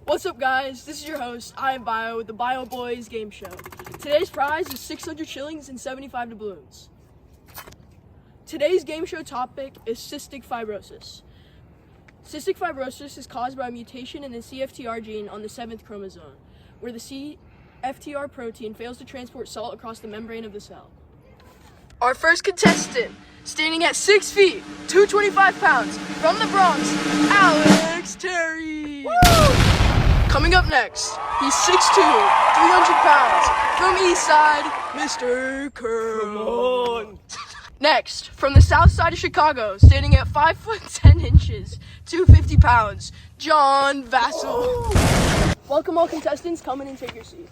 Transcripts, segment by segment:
What's up, guys? This is your host, I Am Bio, with the Bio Boys game show. Today's prize is 600 shillings and 75 doubloons. Today's game show topic is cystic fibrosis. Cystic fibrosis is caused by a mutation in the CFTR gene on the 7th chromosome, where the CFTR protein fails to transport salt across the membrane of the cell. Our first contestant, standing at 6 feet, 225 pounds, from the Bronx, Alex Terry. Woo! Coming up next, he's 6'2", 300 pounds, from Eastside, Mr. Curl. Come on. Next, from the south side of Chicago, standing at 5 foot 10 inches, 250 pounds, John Vassell. Welcome all contestants, come in and take your seat.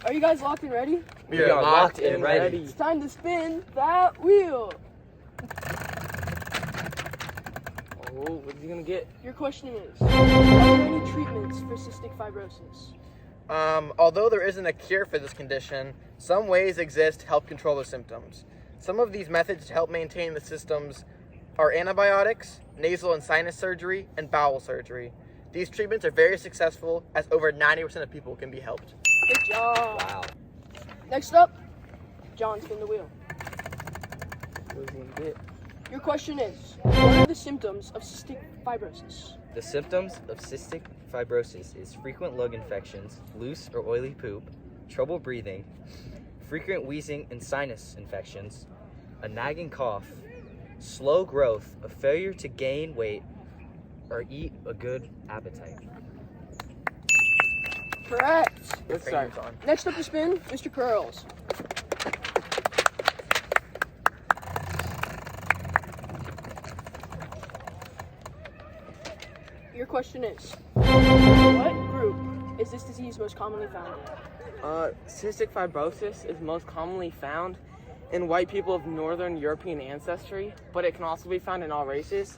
Are you guys locked and ready? We are locked and ready. It's time to spin that wheel. Oh, what's he gonna get? Your question is, are there any treatments for cystic fibrosis? Although there isn't a cure for this condition, some ways exist to help control the symptoms. Some of these methods to help maintain the symptoms are antibiotics, nasal and sinus surgery, and bowel surgery. These treatments are very successful, as over 90% of people can be helped. Good job. Wow. Next up, John, spin the wheel. What's he gonna get? Your question is, what are the symptoms of cystic fibrosis? The symptoms of cystic fibrosis is frequent lung infections, loose or oily poop, trouble breathing, frequent wheezing and sinus infections, a nagging cough, slow growth, a failure to gain weight, or eat a good appetite. Correct. Let's start. Next up to spin, Mr. Curls. Your question is, what group is this disease most commonly found in? Cystic fibrosis is most commonly found in white people of Northern European ancestry, but it can also be found in all races,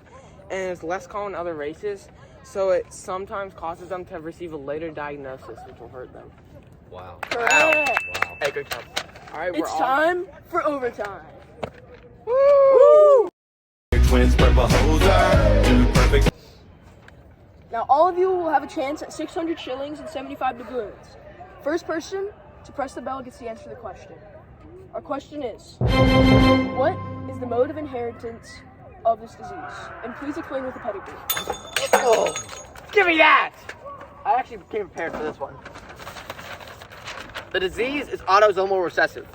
and it's less common in other races, so it sometimes causes them to receive a later diagnosis, which will hurt them. Wow. Correct. Wow. Hey, good job. All right, we're It's off. time for overtime. Woo! Twins, purple hoser, do perfect. Now, all of you will have a chance at 600 shillings and 75 doubloons. First person to press the bell gets to answer the question. Our question is, what is the mode of inheritance of this disease? And please explain with the pedigree. Oh, give me that! I actually came prepared for this one. The disease is autosomal recessive.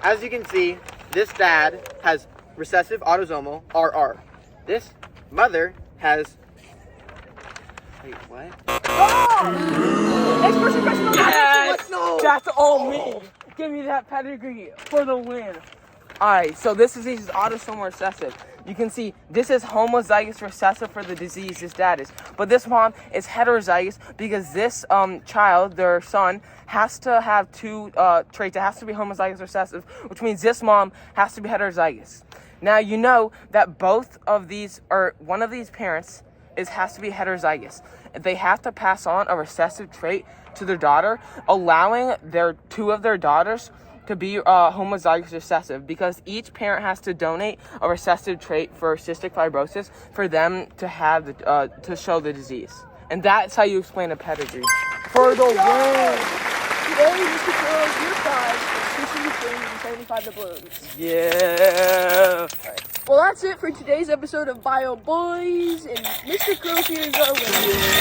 As you can see, this dad has recessive autosomal RR. This mother has... Wait, what? Next person press the bell. Yes! No! That's all me. Give me that pedigree for the win. Alright, so this disease is autosomal recessive. You can see this is homozygous recessive for the disease this dad is. But this mom is heterozygous because this child, their son, has to have two traits. It has to be homozygous recessive, which means this mom has to be heterozygous. Now you know that both of these, or one of these parents, has to be heterozygous. They have to pass on a recessive trait to their daughter, allowing two of their daughters to be homozygous recessive, because each parent has to donate a recessive trait for cystic fibrosis for them to have to show the disease. And that's how you explain a pedigree. For the win! Today, Mr. Curls, your prize is 600 shillings and 75 doubloons. Yeah! Well, that's it for today's episode of Bio Boys, and Mr. Curls here is our winner.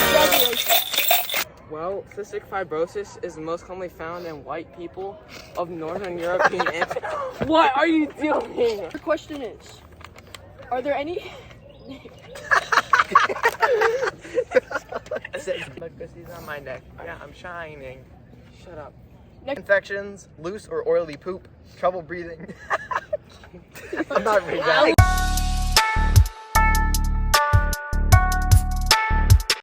Congratulations. Well, cystic fibrosis is most commonly found in white people of Northern European ancestry. What are you doing? Your question is, are there any... Look, this is on my neck. Yeah, I'm shining. Shut up. Infections, loose or oily poop, trouble breathing. I'm not reading that.